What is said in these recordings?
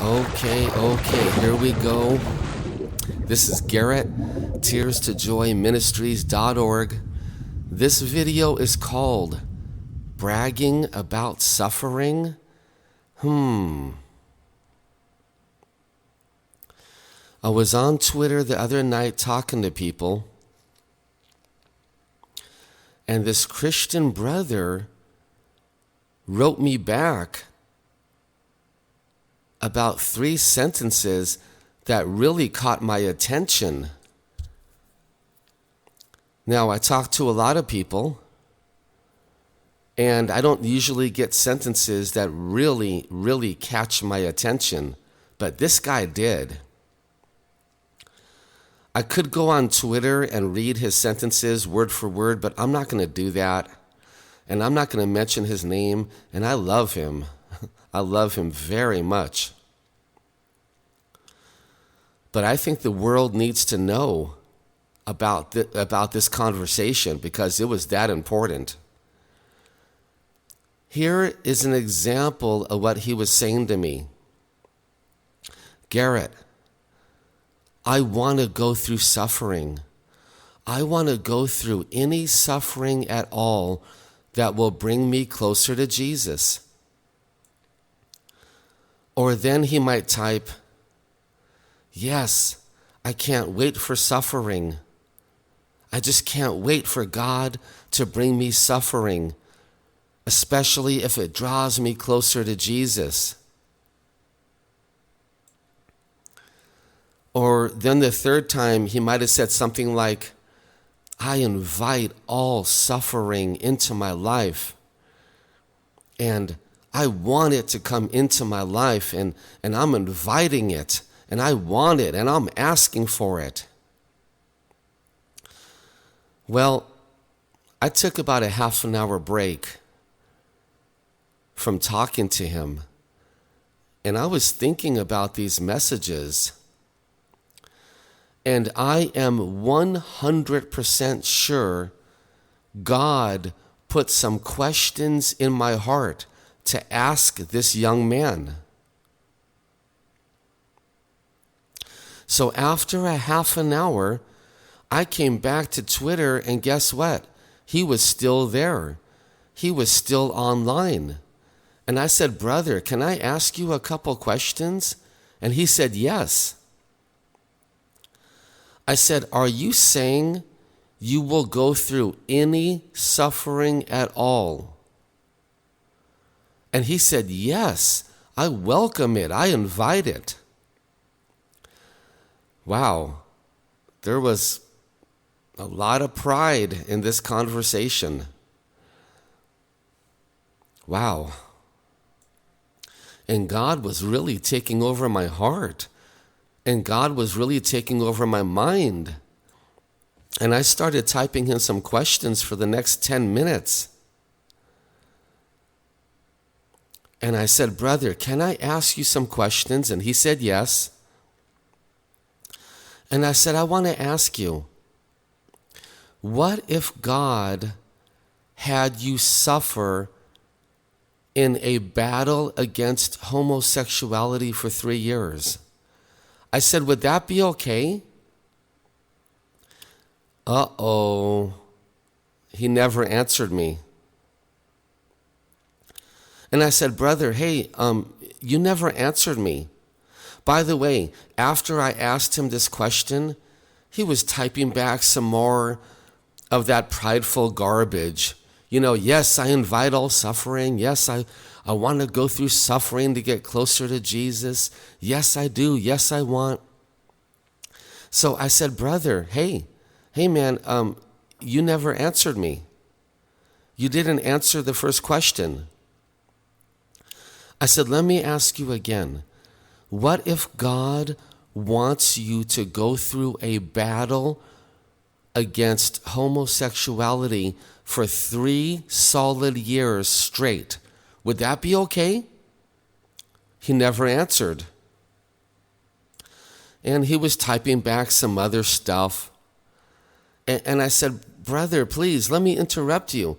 Okay, here we go. This is Garrett, tears2joyministries.org. This video is called Bragging About Suffering. I was on Twitter the other night talking to people, and this Christian brother wrote me back about 3 sentences that really caught my attention. Now, I talk to a lot of people, and I don't usually get sentences that really catch my attention, but this guy did. I could go on Twitter and read his sentences word for word, but I'm not going to do that, and I'm not going to mention his name, and I love him. I love him very much. But I think the world needs to know about this conversation because it was that important. Here is an example of what he was saying to me. Garrett, I want to go through suffering. I want to go through any suffering at all that will bring me closer to Jesus. Or then he might type, yes, I can't wait for suffering. I just can't wait for God to bring me suffering, especially if it draws me closer to Jesus. Or then the third time, he might have said something like, I invite all suffering into my life, and I want it to come into my life, and I'm inviting it, and I want it, and I'm asking for it. Well, I took about a half an hour break from talking to him, and I was thinking about these messages, and I am 100% sure God put some questions in my heart to ask this young man. So after a half an hour, I came back to Twitter, and guess what? He was still there. He was still online. And I said, brother, can I ask you a couple questions? And he said, yes. I said, are you saying you will go through any suffering at all? And he said, yes, I welcome it. I invite it. Wow, there was a lot of pride in this conversation. Wow. And God was really taking over my heart. And God was really taking over my mind. And I started typing in some questions for the next 10 minutes. And I said, brother, can I ask you some questions? And he said, yes. And I said, I want to ask you, what if God had you suffer in a battle against homosexuality for 3 years? I said, would that be okay? Uh-oh. He never answered me. And I said, brother, hey, you never answered me. By the way, after I asked him this question, he was typing back some more of that prideful garbage. You know, yes, I invite all suffering. Yes, I want to go through suffering to get closer to Jesus. Yes, I do. Yes, I want. So I said, brother, hey man, you never answered me. You didn't answer the first question. I said, let me ask you again. What if God wants you to go through a battle against homosexuality for 3 solid years straight? Would that be okay? He never answered. And he was typing back some other stuff. And I said, brother, please, let me interrupt you.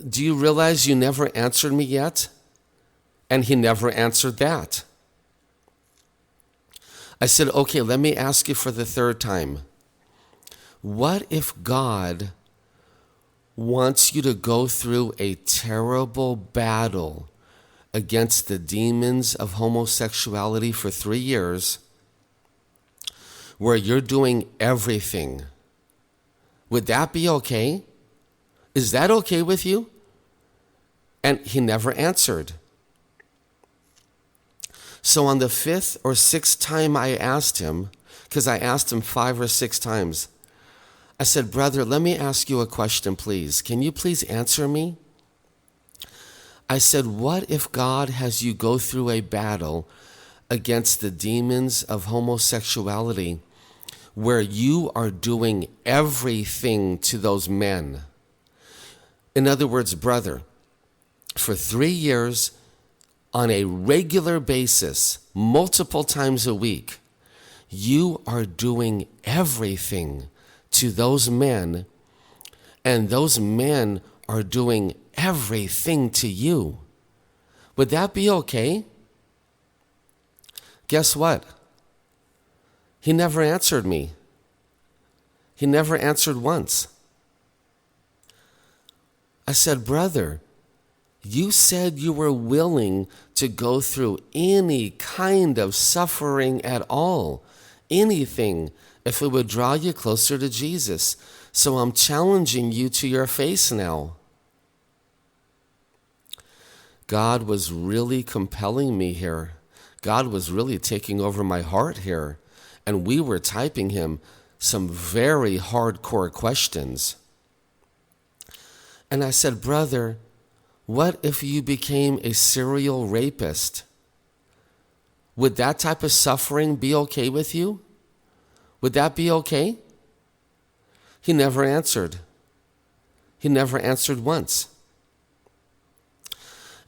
Do you realize you never answered me yet? And he never answered that. I said, okay, let me ask you for the third time. What if God wants you to go through a terrible battle against the demons of homosexuality for 3 years, where you're doing everything? Would that be okay? Is that okay with you? And he never answered. So on the 5th or 6th time I asked him, because I asked him 5 or 6 times, I said, brother, let me ask you a question, please. Can you please answer me? I said, what if God has you go through a battle against the demons of homosexuality where you are doing everything to those men? In other words, brother, for 3 years, on a regular basis, multiple times a week, you are doing everything to those men, and those men are doing everything to you. Would that be okay? Guess what? He never answered me. He never answered once. I said, brother, you said you were willing to go through any kind of suffering at all, anything, if it would draw you closer to Jesus. So I'm challenging you to your face now. God was really compelling me here. God was really taking over my heart here. And we were typing him some very hardcore questions. And I said, brother, what if you became a serial rapist? Would that type of suffering be okay with you? Would that be okay? He never answered. He never answered once.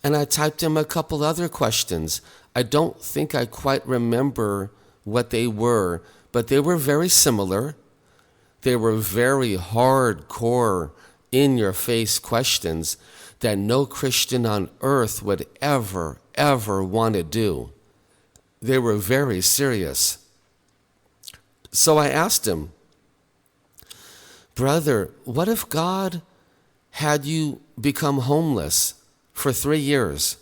And I typed him a couple other questions. I don't think I quite remember what they were, but they were very similar. They were very hardcore, in-your-face questions that no Christian on earth would ever want to do. They were very serious. So I asked him, brother, what if God had you become homeless for 3 years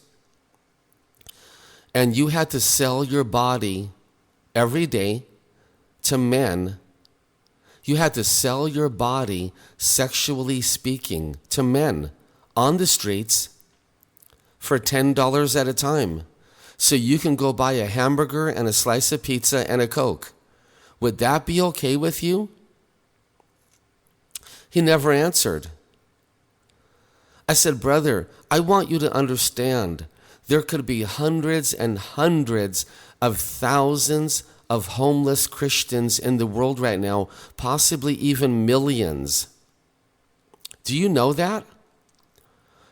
and you had to sell your body every day to men? You had to sell your body, sexually speaking, to men on the streets for $10 at a time, so you can go buy a hamburger and a slice of pizza and a Coke. Would that be okay with you? He never answered. I said, brother, I want you to understand there could be hundreds and hundreds of thousands of homeless Christians in the world right now, possibly even millions. Do you know that?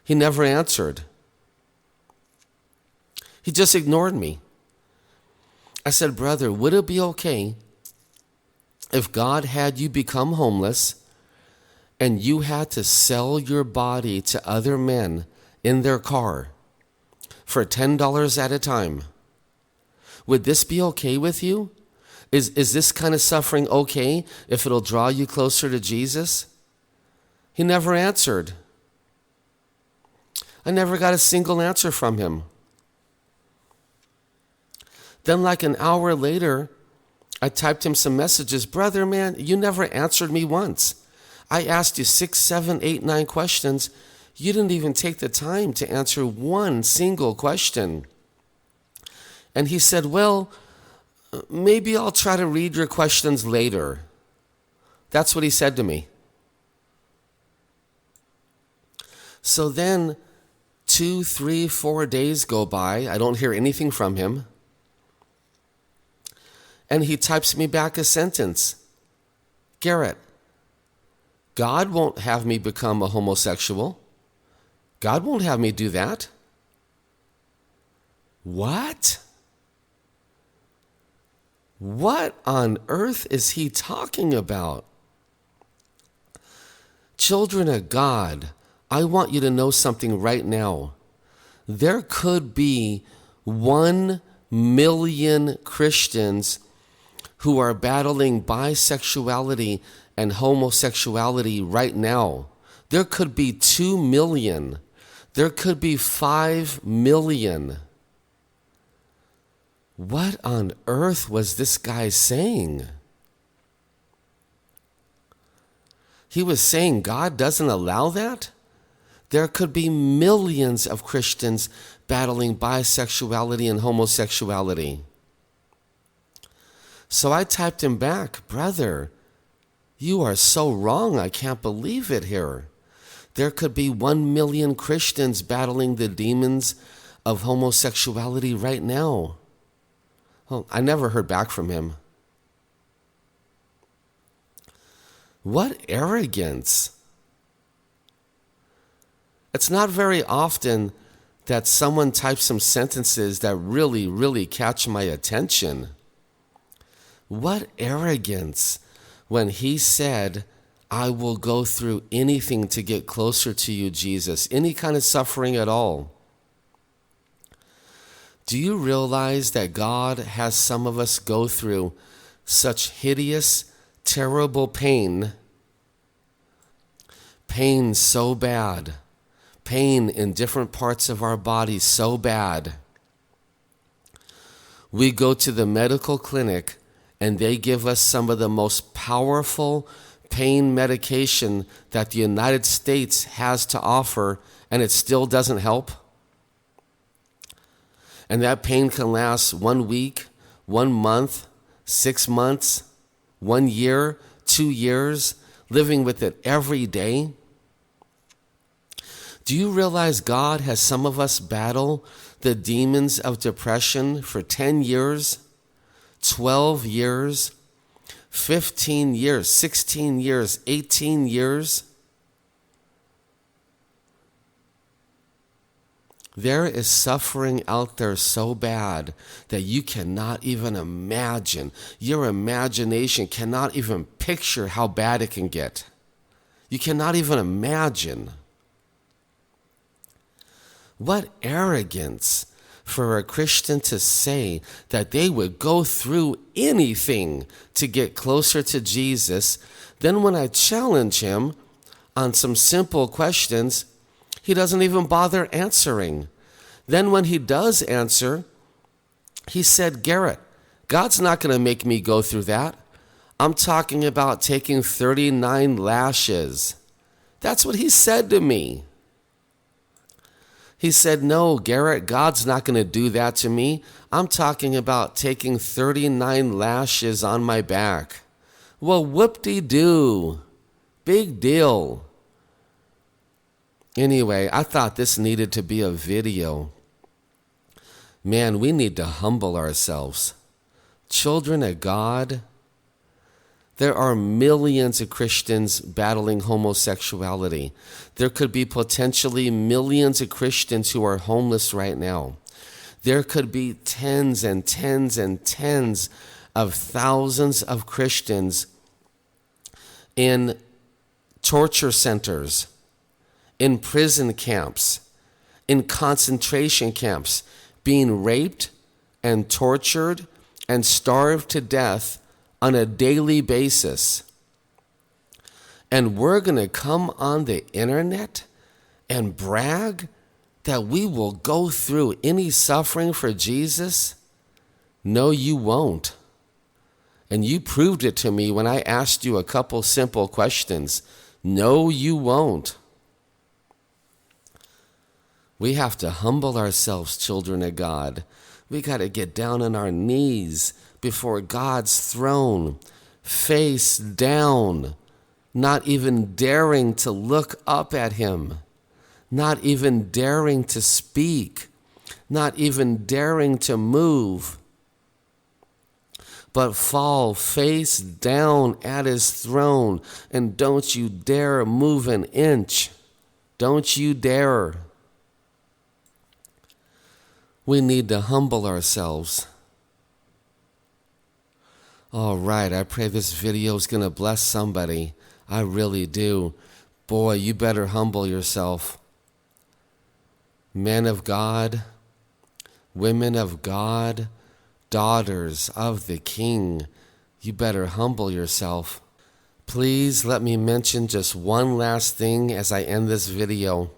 He never answered. He just ignored me. I said, brother, would it be okay if God had you become homeless and you had to sell your body to other men in their car for $10 at a time? Would this be okay with you? Is this kind of suffering okay if it'll draw you closer to Jesus? He never answered. I never got a single answer from him. Then like an hour later, I typed him some messages. Brother, man, you never answered me once. I asked you 6, 7, 8, 9 questions. You didn't even take the time to answer one single question. And he said, well, maybe I'll try to read your questions later. That's what he said to me. So then 2, 3, 4 days go by. I don't hear anything from him. And he types me back a sentence. Garrett, God won't have me become a homosexual. God won't have me do that. What? What on earth is he talking about? Children of God, I want you to know something right now. There could be 1 million Christians who are battling bisexuality and homosexuality right now. There could be 2 million. There could be 5 million. What on earth was this guy saying? He was saying God doesn't allow that? There could be millions of Christians battling bisexuality and homosexuality. So I typed him back, brother, you are so wrong. I can't believe it here. There could be 1 million Christians battling the demons of homosexuality right now. Well, I never heard back from him. What arrogance. It's not very often that someone types some sentences that really, really catch my attention. What arrogance when he said, I will go through anything to get closer to you, Jesus, any kind of suffering at all. Do you realize that God has some of us go through such hideous, terrible pain so bad, pain in different parts of our body so bad. We go to the medical clinic and they give us some of the most powerful pain medication that the United States has to offer, and it still doesn't help. And that pain can last 1 week, 1 month, 6 months, 1 year, 2 years, living with it every day. Do you realize God has some of us battle the demons of depression for 10 years, 12 years, 15 years, 16 years, 18 years? There is suffering out there so bad that you cannot even imagine. Your imagination cannot even picture how bad it can get. You cannot even imagine. What arrogance for a Christian to say that they would go through anything to get closer to Jesus. Then when I challenge him on some simple questions, he doesn't even bother answering. Then when he does answer, he said, Garrett, God's not going to make me go through that. I'm talking about taking 39 lashes. That's what he said to me. He said, no, Garrett, God's not going to do that to me. I'm talking about taking 39 lashes on my back. Well, whoop-de-doo. Big deal. Anyway, I thought this needed to be a video. Man, we need to humble ourselves. Children of God, there are millions of Christians battling homosexuality. There could be potentially millions of Christians who are homeless right now. There could be tens and tens and tens of thousands of Christians in torture centers, in prison camps, in concentration camps, being raped and tortured and starved to death on a daily basis. And we're going to come on the internet and brag that we will go through any suffering for Jesus? No, you won't. And you proved it to me when I asked you a couple simple questions. No, you won't. We have to humble ourselves, children of God. We got to get down on our knees before God's throne, face down, not even daring to look up at him, not even daring to speak, not even daring to move, but fall face down at his throne, and don't you dare move an inch. Don't you dare. We need to humble ourselves. All right, I pray this video is going to bless somebody. I really do. Boy, you better humble yourself. Men of God, women of God, daughters of the King, You better humble yourself. Please let me mention just one last thing as I end this video.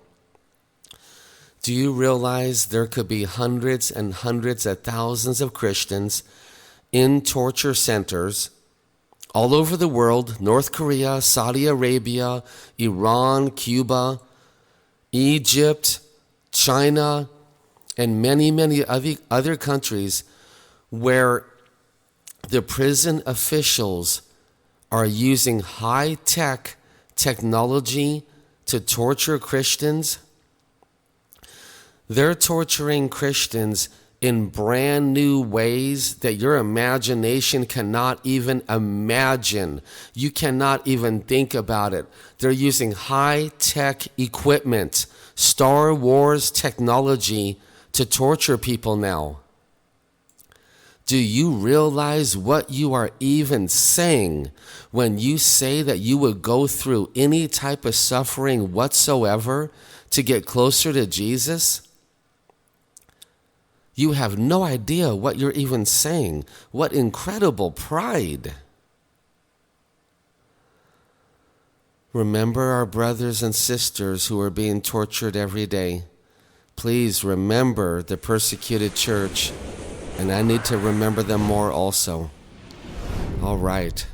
Do you realize there could be hundreds and hundreds of thousands of Christians in torture centers all over the world? North Korea, Saudi Arabia, Iran, Cuba, Egypt, China, and many, many other countries where the prison officials are using high-tech technology to torture Christians. They're torturing Christians in brand new ways that your imagination cannot even imagine. You cannot even think about it. They're using high-tech equipment, Star Wars technology to torture people now. Do you realize what you are even saying when you say that you would go through any type of suffering whatsoever to get closer to Jesus? You have no idea what you're even saying. What incredible pride. Remember our brothers and sisters who are being tortured every day. Please remember the persecuted church, and I need to remember them more also. All right.